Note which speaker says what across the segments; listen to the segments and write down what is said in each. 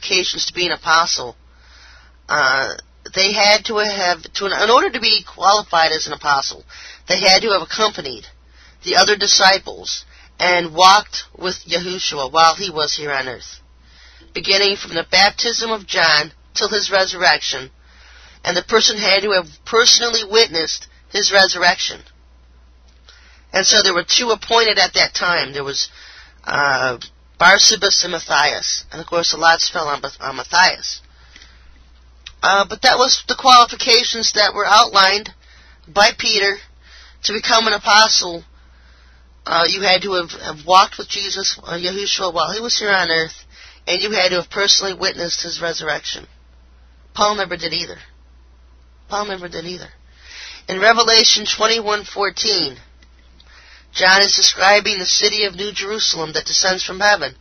Speaker 1: qualifications to be an apostle. They had to have, in order to be qualified as an apostle, they had to have accompanied the other disciples and walked with Yahushua while he was here on earth, beginning from the baptism of John till his resurrection, and the person had to have personally witnessed his resurrection. And so there were two appointed at that time. There was Barsabas and Matthias, and of course the lots fell on Matthias. But that was the qualifications that were outlined by Peter to become an apostle. You had to have walked with Jesus, Yahushua, while he was here on earth, and you had to have personally witnessed his resurrection. Paul never did either. In Revelation 21:14, John is describing the city of New Jerusalem that descends from heaven,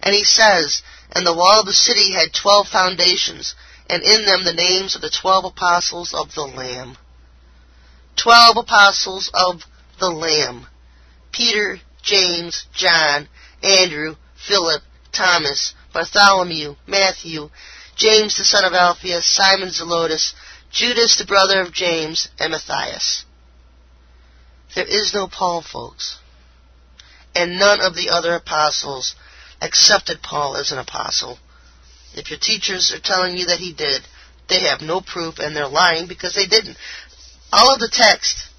Speaker 1: and he says, "And the wall of the city had 12 foundations, and in them the names of the 12 apostles of the Lamb." 12 apostles of the Lamb. Peter, James, John, Andrew, Philip, Thomas, Bartholomew, Matthew, James the son of Alphaeus, Simon Zelotes, Judas the brother of James, and Matthias. There is no Paul, folks. And none of the other apostles accepted Paul as an apostle. If your teachers are telling you that he did, they have no proof, and they're lying because they didn't. All of the text.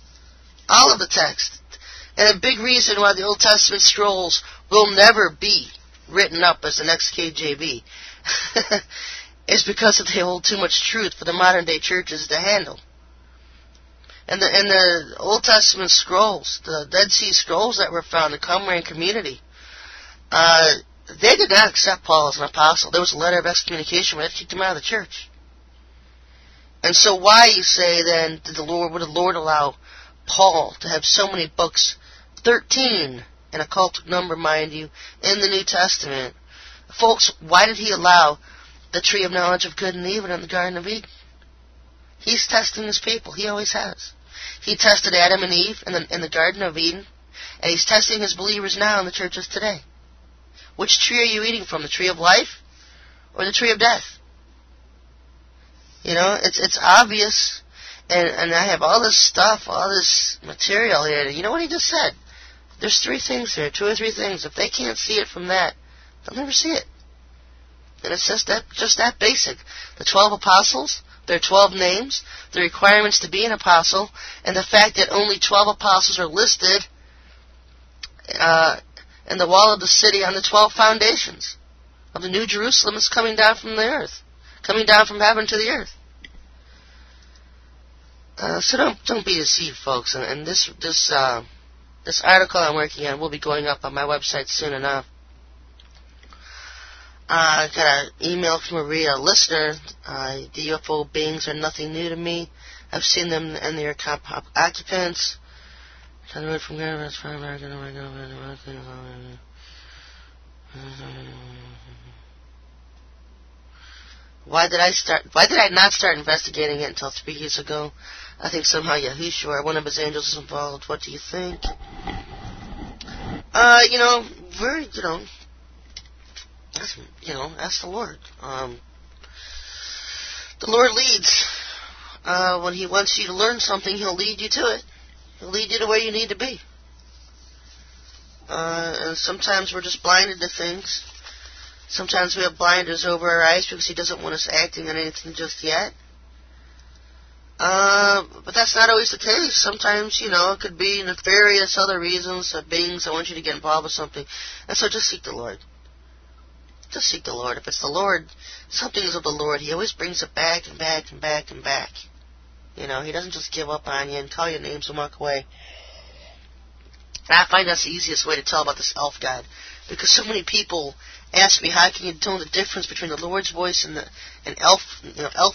Speaker 1: And a big reason why the Old Testament scrolls will never be written up as an XKJV is because they hold too much truth for the modern day churches to handle. And the Old Testament scrolls, the Dead Sea Scrolls that were found in Qumran community, they did not accept Paul as an apostle. There was a letter of excommunication where they kicked him out of the church. And so why, you say, then, would the Lord allow Paul to have so many books, 13, an occultic number, mind you, in the New Testament? Folks, why did he allow the tree of knowledge of good and evil in the Garden of Eden? He's testing his people. He always has. He tested Adam and Eve in the Garden of Eden, and he's testing his believers now in the churches today. Which tree are you eating from, the tree of life or the tree of death? You know, it's obvious, and I have all this stuff, all this material here. You know what he just said? There's 3 things here, 2 or 3 things. If they can't see it from that, they'll never see it. And it's just that basic. The 12 apostles, their 12 names, the requirements to be an apostle, and the fact that only 12 apostles are listed in the wall of the city on the 12 foundations of the New Jerusalem is coming down from the earth, coming down from heaven to the earth. So don't be deceived, folks. And this article I'm working on will be going up on my website soon enough. I got an email from a listener. The UFO beings are nothing new to me. I've seen them and their occupants. Why did I not start investigating it until 3 years ago? I think somehow Yahushua or one of his angels is involved. What do you think? Ask the Lord. The Lord leads. When he wants you to learn something, he'll lead you to it. He'll lead you to where you need to be. And sometimes we're just blinded to things. Sometimes we have blinders over our eyes because he doesn't want us acting on anything just yet. But that's not always the case. Sometimes, it could be nefarious other reasons, beings that want you to get involved with something. And so just seek the Lord. Just seek the Lord. If it's the Lord, something is of the Lord, he always brings it back and back and back and back. He doesn't just give up on you and call your names and walk away. And I find that's the easiest way to tell about this elf god. Because so many people ask me, how can you tell the difference between the Lord's voice and elf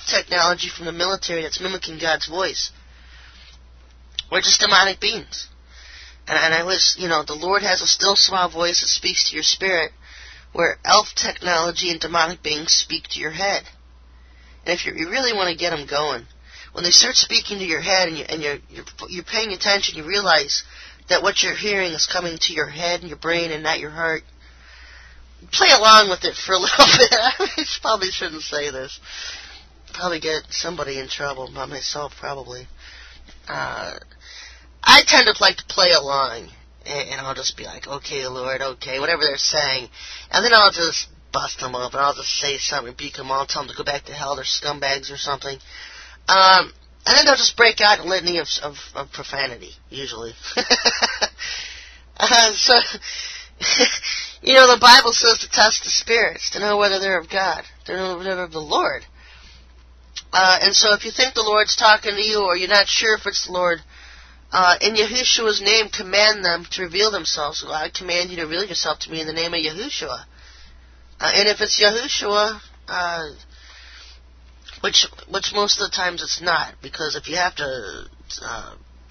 Speaker 1: technology from the military that's mimicking God's voice? We're just demonic beings. And I was, the Lord has a still small voice that speaks to your spirit, where elf technology and demonic beings speak to your head. And if you really want to get them going, when they start speaking to your head and you're paying attention, you realize that what you're hearing is coming to your head and your brain and not your heart. play along with it for a little bit. I probably shouldn't say this. Probably get somebody in trouble, not myself probably. I tend to like to play along, and I'll just be like, okay, Lord, okay, whatever they're saying, and then I'll just bust them up, and I'll just say something, rebuke them all, tell them to go back to hell, they're scumbags or something. And then they'll just break out in a litany of profanity, usually. So, you know, the Bible says to test the spirits, to know whether they're of God, to know whether they're of the Lord. And so if you think the Lord's talking to you, or you're not sure if it's the Lord, in Yahushua's name, command them to reveal themselves. Well, I command you to reveal yourself to me in the name of Yahushua. And if it's Yahushua, which most of the times it's not, because if you have to,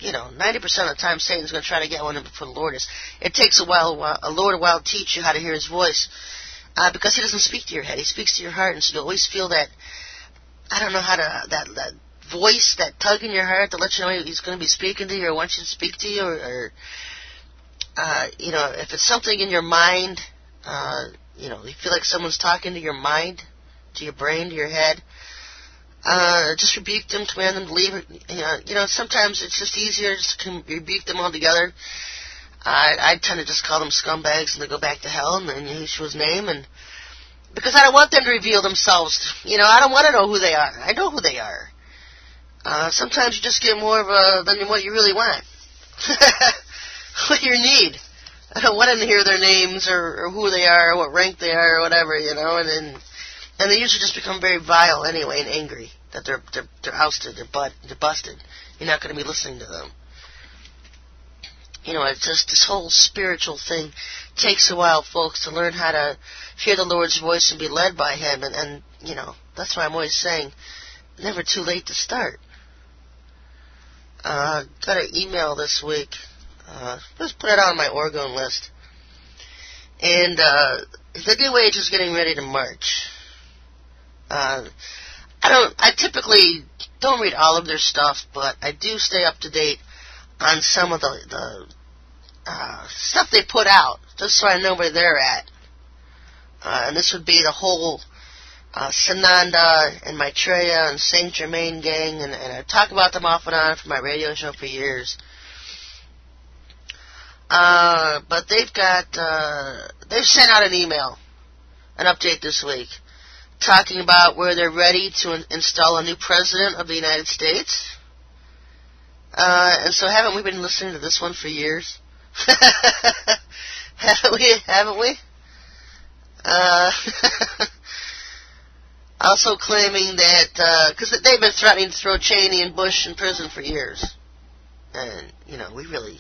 Speaker 1: 90% of the time Satan's going to try to get one in before the Lord is. It takes a Lord a while to teach you how to hear His voice, because He doesn't speak to your head. He speaks to your heart, and so you always feel that, I don't know how to, that voice, that tug in your heart to let you know He's going to be speaking to you or wants you to speak to you, or if it's something in your mind, you feel like someone's talking to your mind, to your brain, to your head, just rebuke them, command them to leave. Sometimes it's just easier just to rebuke them altogether. I tend to just call them scumbags and they go back to hell in Yeshua's name, and because I don't want them to reveal themselves. I don't want to know who they are. I know who they are. Sometimes you just get more than what you really want. What you need. I don't want them to hear their names or who they are or what rank they are or whatever, and they usually just become very vile anyway and angry that they're ousted, they're busted. You're not going to be listening to them. It's just this whole spiritual thing takes a while, folks, to learn how to hear the Lord's voice and be led by Him. And that's why I'm always saying, never too late to start. Got an email this week. Just put it on my Oregon list. And the New Age is getting ready to march. I typically don't read all of their stuff, but I do stay up to date on some of the stuff they put out, just so I know where they're at. And this would be the whole Sananda and Maitreya and Saint Germain gang, and I talk about them off and on for my radio show for years. But they've sent out an email, an update this week, talking about where they're ready to install a new president of the United States. And so haven't we been listening to this one for years? Haven't we? Also claiming that, because they've been threatening to throw Cheney and Bush in prison for years. And, we really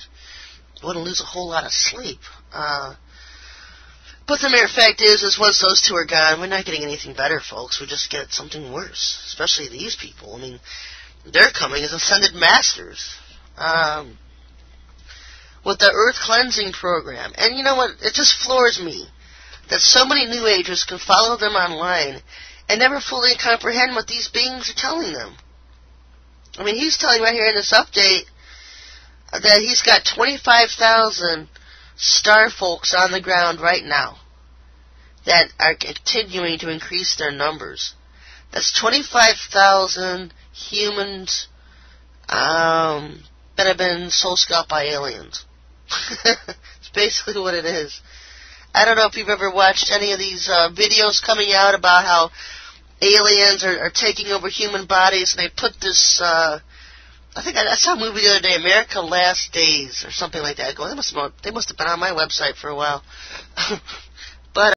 Speaker 1: wouldn't lose a whole lot of sleep. But the mere fact is once those two are gone, we're not getting anything better, folks. We just get something worse, especially these people. I mean, they're coming as ascended masters. With the Earth Cleansing Program. And you know what? It just floors me that so many New Agers can follow them online and never fully comprehend what these beings are telling them. I mean, he's telling right here in this update that he's got 25,000 star folks on the ground right now that are continuing to increase their numbers. That's 25,000 humans that have been soul scalped by aliens. It's basically what it is. I don't know if you've ever watched any of these videos coming out about how aliens are taking over human bodies, and they put this, I think I saw a movie the other day, America Last Days, or something like that. I go, they must have been on my website for a while.